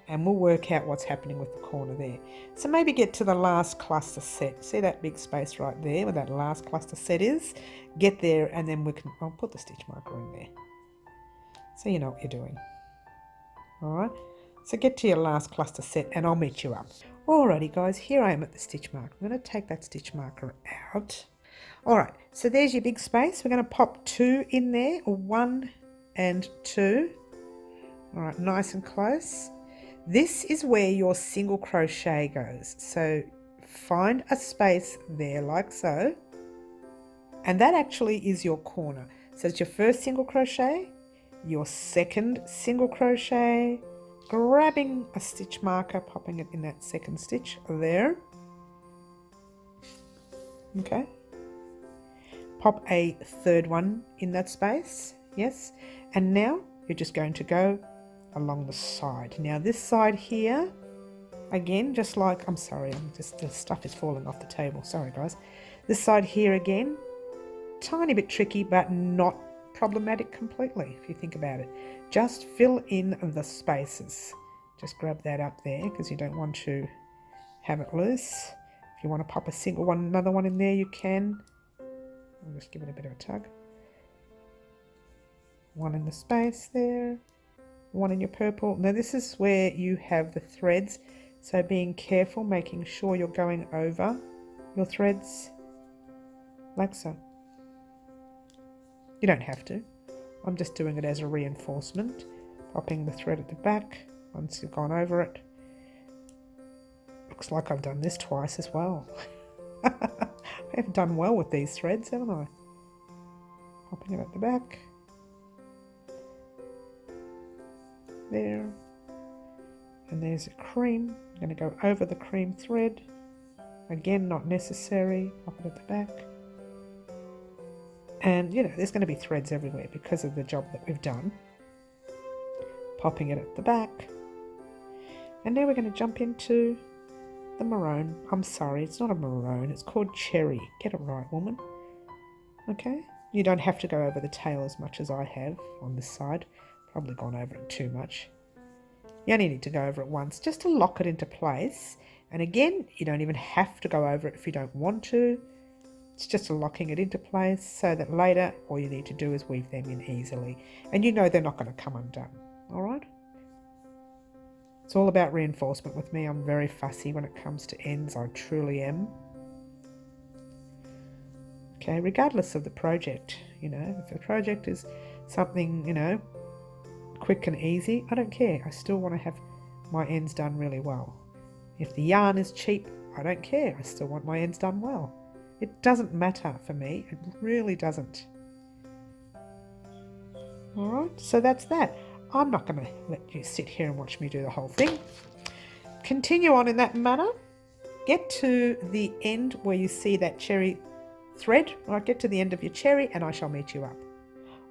and we'll work out what's happening with the corner there. So maybe get to the last cluster set. See that big space right there where that last cluster set is? Get there and then we can, I'll put the stitch marker in there so you know what you're doing. All right, so get to your last cluster set and I'll meet you up. Alrighty guys, here I am at the stitch marker. I'm going to take that stitch marker out. Alright, so there's your big space. We're going to pop 2 in there, 1 and 2. Alright, nice and close. This is where your single crochet goes. So find a space there like so. And that actually is your corner. So it's your first single crochet, your second single crochet, grabbing a stitch marker, popping it in that second stitch there. Okay. Pop a third one in that space. Yes. And now you're just going to go along the side. Now this side here, again, just like, I'm sorry, the stuff is falling off the table. Sorry guys. This side here again, tiny bit tricky, but not problematic completely if you think about it. Just fill in the spaces. Just grab that up there because you don't want to have it loose. If you want to pop a single one, another one in there, you can. I'll just give it a bit of a tug. 1 in the space there, 1 in your purple. Now this is where you have the threads, so being careful, making sure you're going over your threads like so. You don't have to. I'm just doing it as a reinforcement. Popping the thread at the back once you've gone over it. Looks like I've done this twice as well. I've done well with these threads, haven't I? Popping it at the back. There. And there's a cream. I'm going to go over the cream thread. Again, not necessary. Pop it at the back. And, you know, there's going to be threads everywhere because of the job that we've done. Popping it at the back. And now we're going to jump into the maroon. I'm sorry, it's not a maroon. It's called cherry. Get it right, woman. Okay? You don't have to go over the tail as much as I have on this side. Probably gone over it too much. You only need to go over it once just to lock it into place. And again, you don't even have to go over it if you don't want to. It's just locking it into place so that later all you need to do is weave them in easily. And you know they're not going to come undone. All right? It's all about reinforcement with me. I'm very fussy when it comes to ends. I truly am. Okay, regardless of the project, you know, if the project is something, you know, quick and easy, I don't care. I still want to have my ends done really well. If the yarn is cheap, I don't care. I still want my ends done well. It doesn't matter for me. It really doesn't. All right, so that's that. I'm not going to let you sit here and watch me do the whole thing. Continue on in that manner. Get to the end where you see that cherry thread. Right, get to the end of your cherry and I shall meet you up.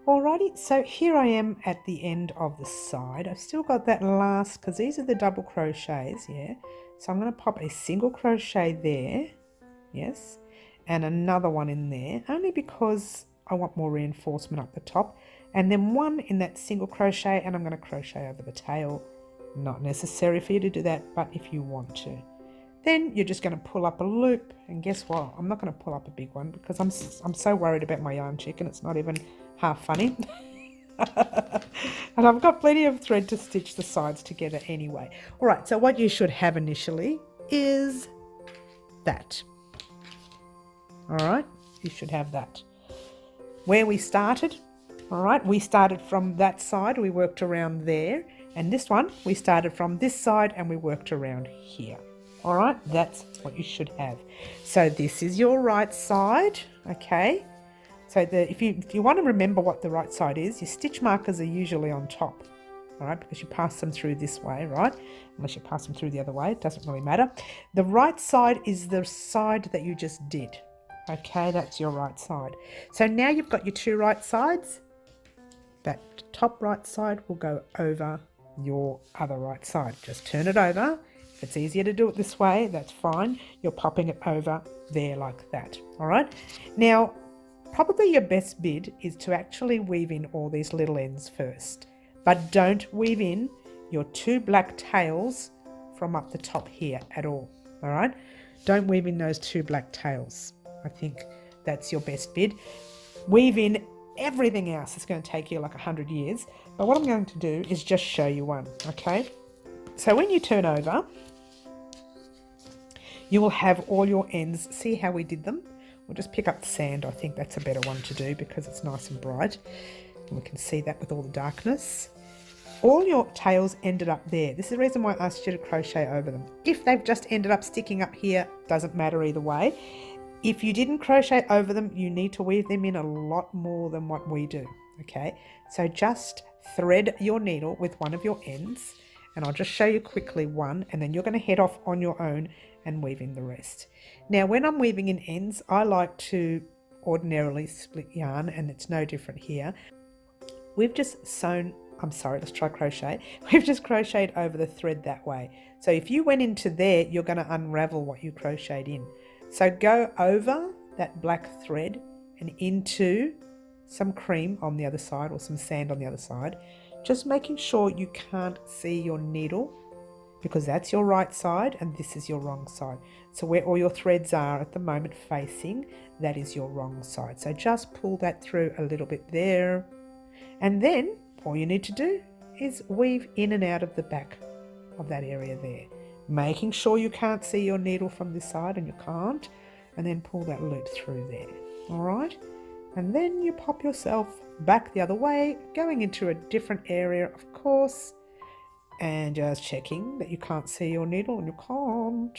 Alrighty, so here I am at the end of the side. I've still got that last, because these are the double crochets, yeah. So I'm going to pop a single crochet there, yes, and another one in there, only because I want more reinforcement up the top. And then 1 in that single crochet, and I'm going to crochet over the tail. Not necessary for you to do that, but if you want to. Then you're just going to pull up a loop, and guess what? I'm not going to pull up a big one because I'm so worried about my yarn chicken. It's not even half funny. And I've got plenty of thread to stitch the sides together anyway. All right, so what you should have initially is that. All right, you should have that. Where we started, all right, we started from that side, we worked around there, and this one, we started from this side and we worked around here. All right, that's what you should have. So this is your right side, okay? So if you want to remember what the right side is, your stitch markers are usually on top, all right, because you pass them through this way, right? Unless you pass them through the other way, it doesn't really matter. The right side is the side that you just did. Okay, that's your right side. So now you've got your two right sides. That top right side will go over your other right side. Just turn it over. If it's easier to do it this way, that's fine. You're popping it over there like that. All right. Now, probably your best bid is to actually weave in all these little ends first, but don't weave in your two black tails from up the top here at all. All right. Don't weave in those two black tails. I think that's your best bid. Weave in everything else. It's going to take you like 100 years. But what I'm going to do is just show you one, okay? So when you turn over, you will have all your ends. See how we did them? We'll just pick up the sand. I think that's a better one to do because it's nice and bright. And we can see that with all the darkness. All your tails ended up there. This is the reason why I asked you to crochet over them. If they've just ended up sticking up here, doesn't matter either way. If you didn't crochet over them, you need to weave them in a lot more than what we do, okay? So just thread your needle with one of your ends, and I'll just show you quickly one, and then you're going to head off on your own and weave in the rest. Now, when I'm weaving in ends, I like to ordinarily split yarn, and it's no different here. We've just sewn, let's try crochet. We've just crocheted over the thread that way. So if you went into there, you're going to unravel what you crocheted in. So go over that black thread and into some cream on the other side or some sand on the other side, just making sure you can't see your needle because that's your right side and this is your wrong side. So where all your threads are at the moment facing, that is your wrong side. So just pull that through a little bit there. And then all you need to do is weave in and out of the back of that area there, making sure you can't see your needle from this side, and you can't, and then pull that loop through there. All right, and then you pop yourself back the other way, going into a different area, of course, and just checking that you can't see your needle, and you can't.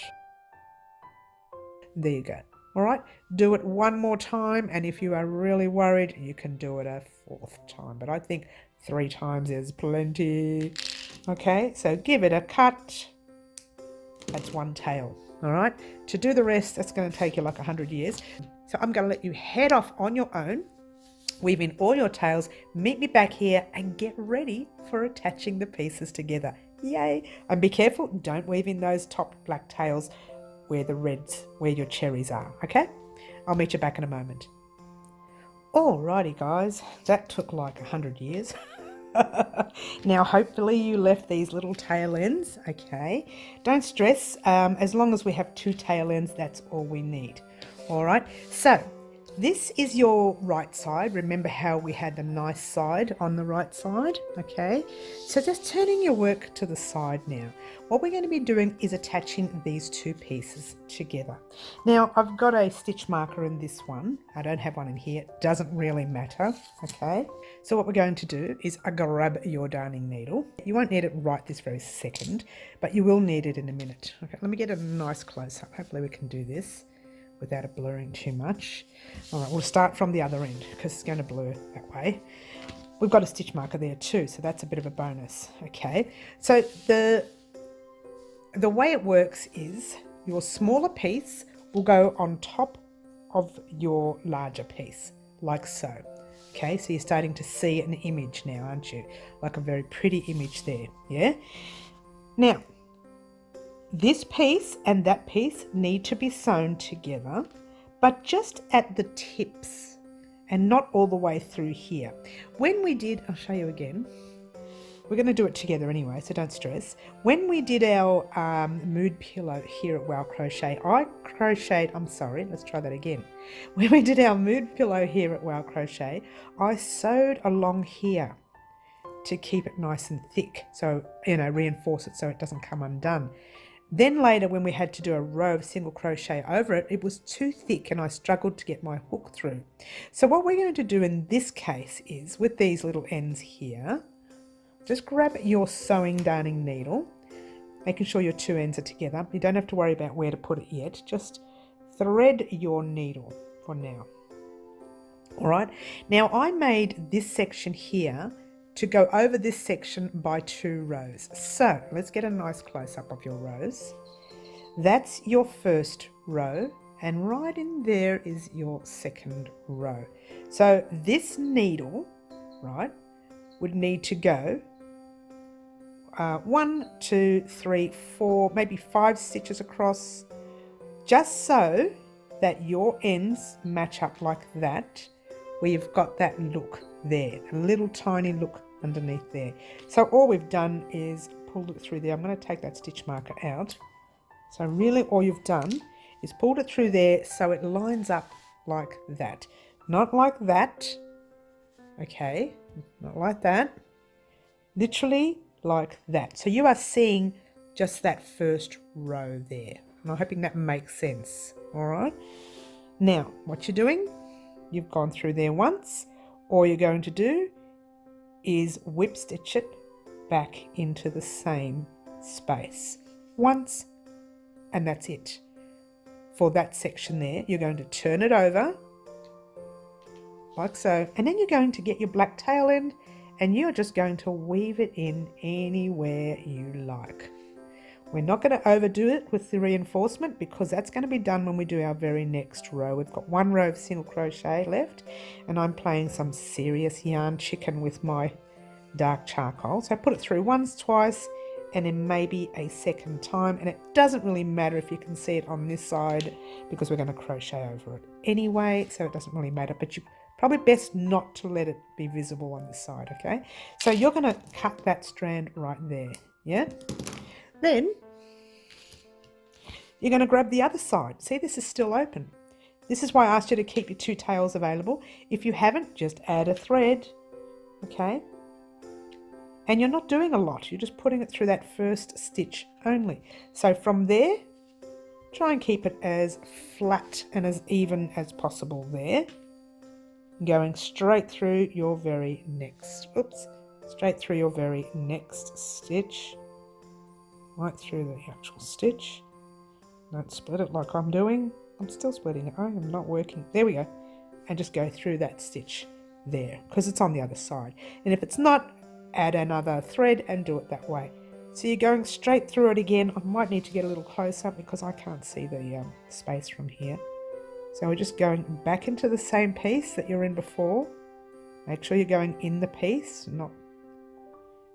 There you go. All right, do it one more time, and if you are really worried, you can do it a fourth time, but I think 3 times is plenty. Okay, so give it a cut. That's one tail. All right, to do the rest, that's going to take you like 100 years. So I'm going to let you head off on your own, weave in all your tails, meet me back here and get ready for attaching the pieces together. Yay. And be careful, don't weave in those top black tails where the reds, where your cherries are. Okay, I'll meet you back in a moment. Alrighty guys, that took like 100 years. Now hopefully you left these little tail ends. Okay, don't stress, as long as we have 2 tail ends, that's all we need. All right, so this is your right side. Remember how we had the nice side on the right side? Okay, so just turning your work to the side now. What we're going to be doing is attaching these 2 pieces together. Now I've got a stitch marker in this one. I don't have one in here. It doesn't really matter. Okay, so what we're going to do is grab your darning needle. You won't need it right this very second, but you will need it in a minute. Okay, let me get a nice close up. Hopefully we can do this without it blurring too much. All right, we'll start from the other end because it's going to blur that way. We've got a stitch marker there too, so that's a bit of a bonus. Okay, so the way it works is your smaller piece will go on top of your larger piece, like so. Okay, so you're starting to see an image now, aren't you? Like a very pretty image there, yeah? Now, this piece and that piece need to be sewn together, but just at the tips and not all the way through here. When we did, I'll show you again. We're going to do it together anyway, so don't stress. When we did our mood pillow here at Wow Crochet, let's try that again. When we did our mood pillow here at Wow Crochet, I sewed along here to keep it nice and thick, so, you know, reinforce it so it doesn't come undone. Then later when we had to do a row of single crochet over it, it was too thick and I struggled to get my hook through. So what we're going to do in this case is, with these little ends here, just grab your sewing darning needle, making sure your 2 ends are together. You don't have to worry about where to put it yet. Just thread your needle for now. All right. Now I made this section here to go over this section by 2 rows. So let's get a nice close-up of your rows. That's your first row, and right in there is your second row. So this needle, right, would need to go 1, 2, 3, 4, maybe 5 stitches across, just so that your ends match up like that, where you've got that look there, a little tiny look underneath there. So all we've done is pulled it through there. I'm going to take that stitch marker out. So really all you've done is pulled it through there so it lines up like that. Not like that, okay, not like that, literally like that. So you are seeing just that first row there. And I'm hoping that makes sense, all right? Now, what you're doing, you've gone through there once. All you're going to do is whip stitch it back into the same space once, and that's it. For that section there, you're going to turn it over like so, and then you're going to get your black tail end and you're just going to weave it in anywhere you like. We're not going to overdo it with the reinforcement because that's going to be done when we do our very next row. We've got 1 row of single crochet left, and I'm playing some serious yarn chicken with my dark charcoal. So I put it through once, twice, and then maybe a second time, and it doesn't really matter if you can see it on this side because we're going to crochet over it anyway, so it doesn't really matter, but you probably best not to let it be visible on this side, okay? So you're going to cut that strand right there, yeah? Then you're going to grab the other side. See, this is still open. This is why I asked you to keep your 2 tails available. If you haven't, just add a thread, okay? And you're not doing a lot. You're just putting it through that first stitch only. So from there, try and keep it as flat and as even as possible there. Going straight through your very next, straight through your very next stitch. Right through the actual stitch. Don't split it like I'm doing. I'm still splitting it. I am not working. There we go. And just go through that stitch there because it's on the other side. And if it's not, add another thread and do it that way. So you're going straight through it again. I might need to get a little close up because I can't see the space from here. So we're just going back into the same piece that you're in before. Make sure you're going in the piece, not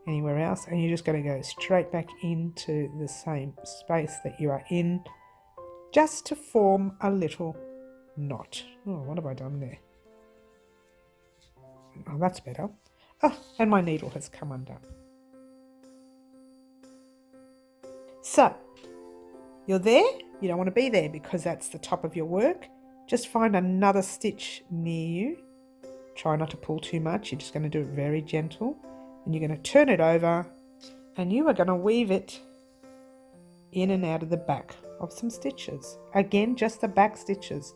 anywhere else, and you're just going to go straight back into the same space that you are in, just to form a little knot. Oh, what have I done there? Oh, that's better. Oh, and my needle has come undone. So, you're there. You don't want to be there because that's the top of your work. Just find another stitch near you. Try not to pull too much. You're just going to do it very gentle. And you're going to turn it over and you are going to weave it in and out of the back of some stitches. Again, just the back stitches,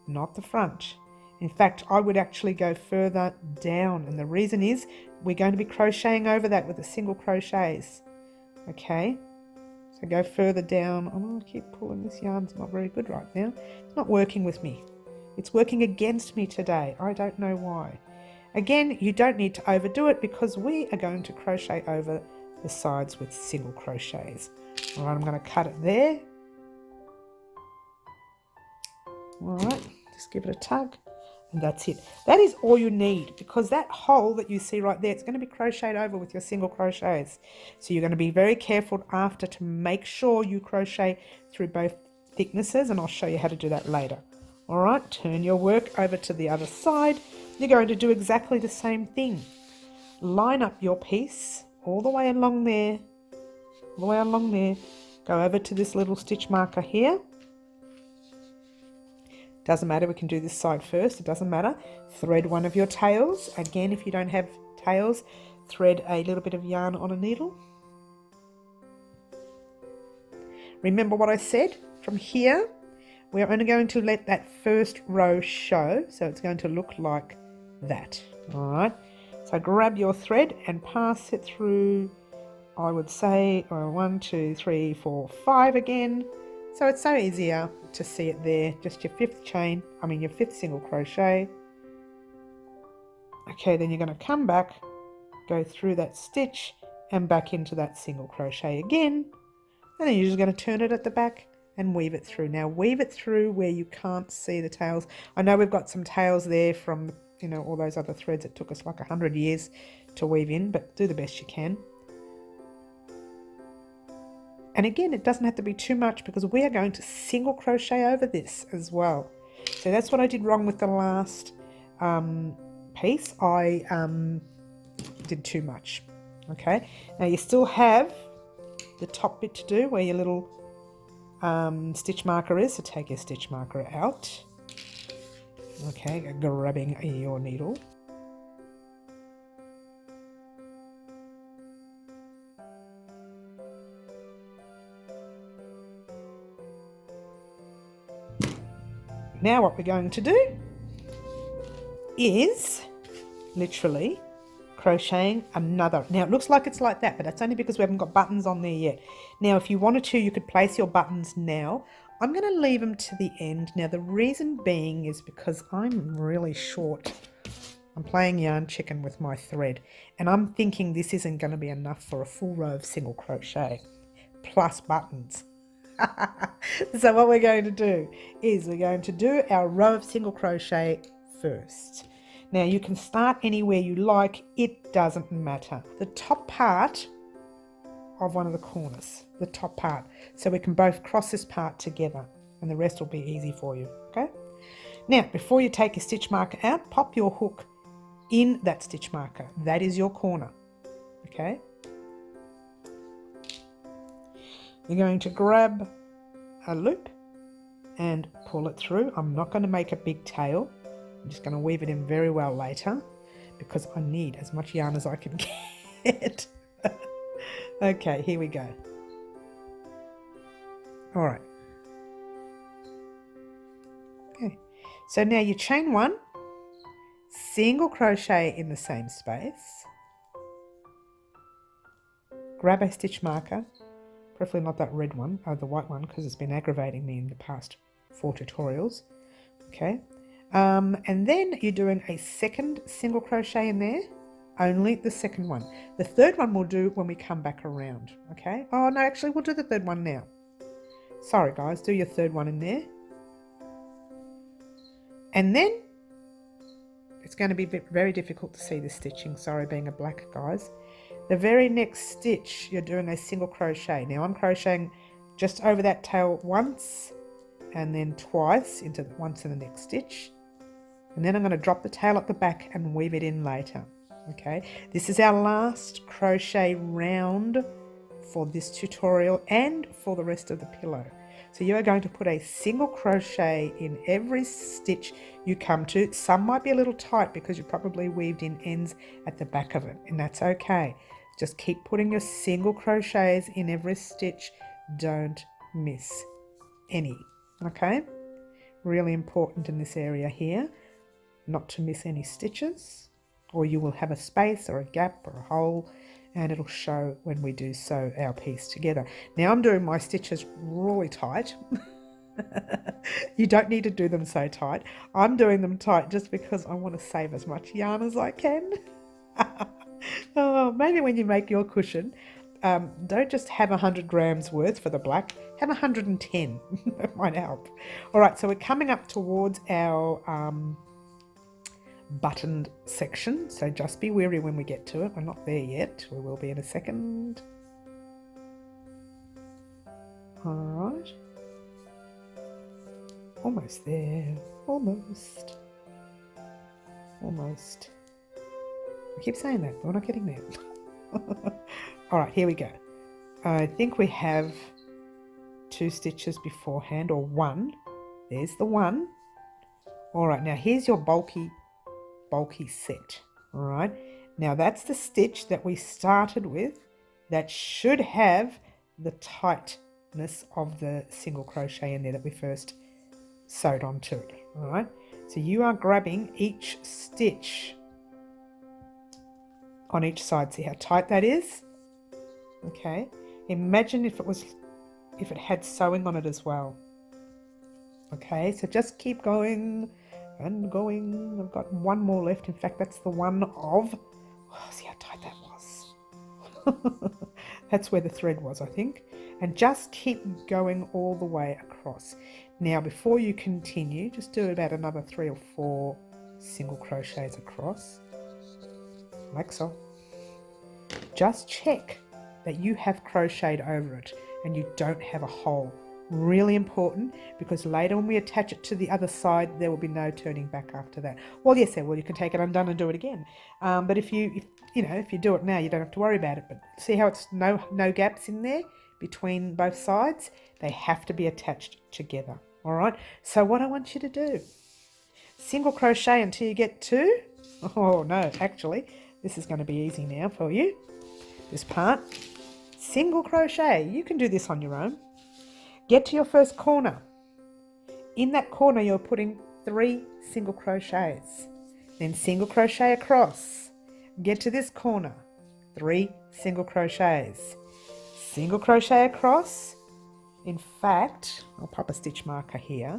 not the front. In fact, I would actually go further down, and the reason is we're going to be crocheting over that with the single crochets. Okay, so go further down. Oh, I keep pulling. This yarn's not very good right now. It's not working with me. It's working against me today. I don't know why. Again, you don't need to overdo it because we are going to crochet over the sides with single crochets. All right, I'm going to cut it there. All right, just give it a tug. And that's it. That is all you need because that hole that you see right there, it's going to be crocheted over with your single crochets. So you're going to be very careful after to make sure you crochet through both thicknesses, and I'll show you how to do that later. All right, turn your work over to the other side. You're going to do exactly the same thing. Line up your piece all the way along there, all the way along there. Go over to this little stitch marker here. Doesn't matter, we can do this side first, it doesn't matter. Thread one of your tails. Again, if you don't have tails, thread a little bit of yarn on a needle. Remember what I said? From here, we're only going to let that first row show, so it's going to look like that. All right, so grab your thread and pass it through, I would say, 1, 2, 3, 4, 5 again. So it's so easier to see it there. Just your fifth single crochet. Okay, then you're going to come back go through that stitch and back into that single crochet again, and then you're just going to turn it at the back and weave it through. Now weave it through where you can't see the tails. I know we've got some tails there from, you know, all those other threads. It took us like 100 years to weave in, but do the best you can. And again, it doesn't have to be too much because we are going to single crochet over this as well. So that's what I did wrong with the last piece. I did too much. Okay, now you still have the top bit to do where your little stitch marker is, so take your stitch marker out. Okay, grabbing your needle. Now what we're going to do is literally crocheting another. Now it looks like it's like that, but that's only because we haven't got buttons on there yet. Now if you wanted to, you could place your buttons now. I'm going to leave them to the end. Now the reason being is because I'm really short. I'm playing yarn chicken with my thread, and I'm thinking this isn't going to be enough for a full row of single crochet plus buttons. So what we're going to do is we're going to do our row of single crochet first. Now you can start anywhere you like, it doesn't matter. The top part of one of the corners, the top part, so we can both cross this part together and the rest will be easy for you. Okay, now before you take your stitch marker out, pop your hook in that stitch marker. That is your corner. Okay, you're going to grab a loop and pull it through. I'm not going to make a big tail. I'm just going to weave it in very well later because I need as much yarn as I can get. Okay, here we go. All right. Okay, so now you chain one, single crochet in the same space, grab a stitch marker, preferably not that red one, the white one, because it's been aggravating me in the past 4 tutorials. Okay, and then you're doing a second single crochet in there, only the second one. The third one we'll do when we come back around. Okay, oh no, actually we'll do the third one now. Sorry guys, do your third one in there. And then it's going to be very difficult to see the stitching, sorry, being a black, guys. The very next stitch you're doing a single crochet. Now I'm crocheting just over that tail once and then twice into once in the next stitch, and then I'm going to drop the tail at the back and weave it in later. Okay, this is our last crochet round for this tutorial and for the rest of the pillow. So you are going to put a single crochet in every stitch you come to. Some might be a little tight because you probably weaved in ends at the back of it, and that's okay. Just keep putting your single crochets in every stitch. Don't miss any. Okay, really important in this area here not to miss any stitches, or you will have a space or a gap or a hole, and it'll show when we do sew our piece together. Now I'm doing my stitches really tight. You don't need to do them so tight. I'm doing them tight just because I want to save as much yarn as I can. Oh, maybe when you make your cushion, don't just have 100 grams worth for the black, have 110. That might help. All right, so we're coming up towards our buttoned section, so just be wary when we get to it. We're not there yet. We will be in a second. All right, almost there. Almost. I keep saying that, but we're not getting there. All right, here we go. I think we have 2 stitches beforehand, or 1. There's the 1. All right, now here's your bulky set. All right, now that's the stitch that we started with that should have the tightness of the single crochet in there that we first sewed onto it. All right, so you are grabbing each stitch on each side. See how tight that is? Okay, imagine if it had sewing on it as well. Okay, so just keep going and going. I've got 1 more left. In fact, that's the one of, oh, see how tight that That's where the thread was, I think. And just keep going all the way across. Now, before you continue, just do about another 3 or 4 single crochets across, like so. Just check that you have crocheted over it and you don't have a hole. Really important, because later when we attach it to the other side, there will be no turning back after that. Well, yes, there will. You can take it undone and do it again. But if you do it now, you don't have to worry about it. But see how it's no gaps in there between both sides? They have to be attached together. All right. So what I want you to do, single crochet until you get to, oh no, actually, this is going to be easy now for you. This part, single crochet. You can do this on your own. Get to your first corner. In that corner, you're putting 3 single crochets. Then single crochet across. Get to this corner. 3 single crochets. Single crochet across. In fact, I'll pop a stitch marker here.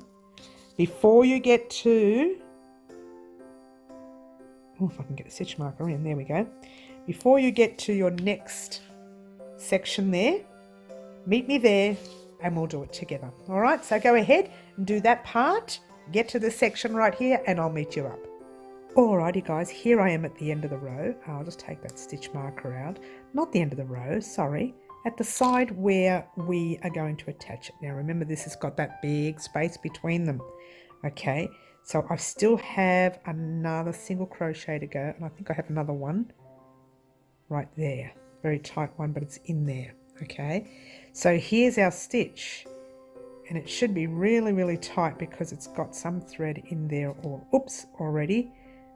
Before you get to, oh, if I can get the stitch marker in, there we go. Before you get to your next section there, meet me there and we'll do it together. All right, so go ahead and do that part. Get to the section right here and I'll meet you up. Alrighty guys, here I am at the end of the row. I'll just take that stitch marker out. Not the end of the row, sorry. At the side where we are going to attach it. Now remember, this has got that big space between them. Okay, so I still have another single crochet to go, and I think I have another one right there. Very tight one, but it's in there. Okay, so here's our stitch, and it should be really, really tight because it's got some thread in there already,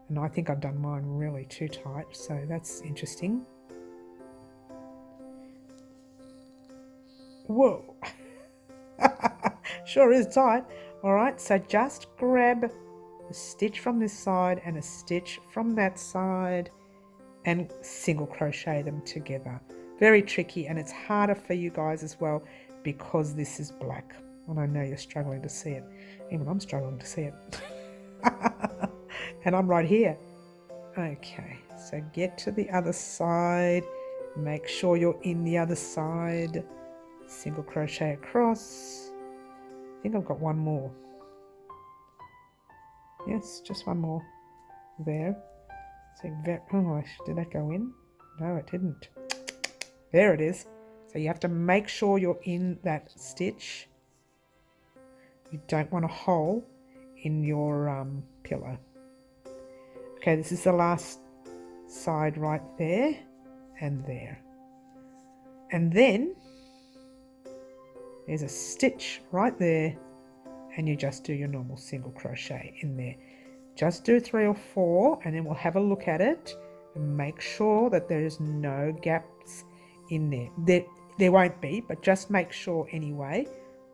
and I think I've done mine really too tight, so that's interesting. Whoa, sure is tight. All right, so just grab a stitch from this side and a stitch from that side and single crochet them together. Very tricky, and it's harder for you guys as well because this is black. And I know you're struggling to see it. Even I'm struggling to see it. And I'm right here. Okay, so get to the other side. Make sure you're in the other side. Single crochet across. I think I've got one more. Yes, just one more. There. So, oh, did that go in? No, it didn't. There it is. So you have to make sure you're in that stitch. You don't want a hole in your pillow. Okay, this is the last side right there and there. And then there's a stitch right there, and you just do your normal single crochet in there. Just do 3 or 4, and then we'll have a look at it and make sure that there is no gaps in there. There won't be, but just make sure anyway.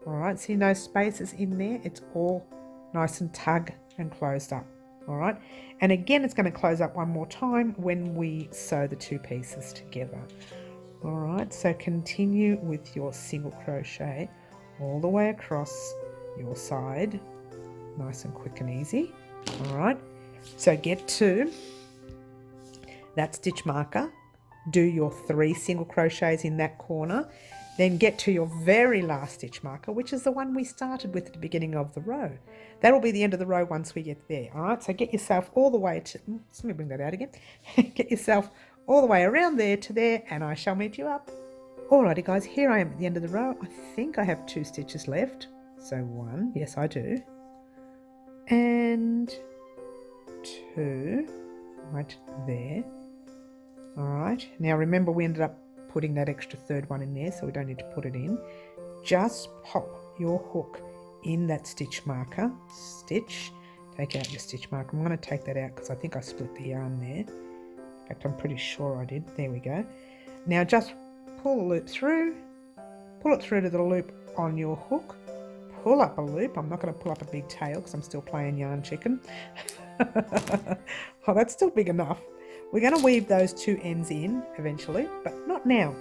All right, see no spaces in there. It's all nice and tug and closed up. All right, and again, it's going to close up one more time when we sew the 2 pieces together. All right, so continue with your single crochet all the way across your side, nice and quick and easy. All right, so get to that stitch marker, do your 3 single crochets in that corner, then get to your very last stitch marker, which is the one we started with at the beginning of the row. That will be the end of the row once we get there. All right, so get yourself all the way to, let me bring that out again. Get yourself all the way around there to there, and I shall meet you up. Alrighty guys, here I am at the end of the row. I think I have 2 stitches left. So 1, yes I do. And 2, right there. Alright, now remember we ended up putting that extra 3rd one in there, so we don't need to put it in. Just pop your hook in that stitch marker. Stitch, take out your stitch marker. I'm going to take that out because I think I split the yarn there. In fact, I'm pretty sure I did. There we go. Now just pull the loop through. Pull it through to the loop on your hook. Pull up a loop. I'm not going to pull up a big tail because I'm still playing yarn chicken. Oh, that's still big enough. We're going to weave those 2 ends in eventually, but not now.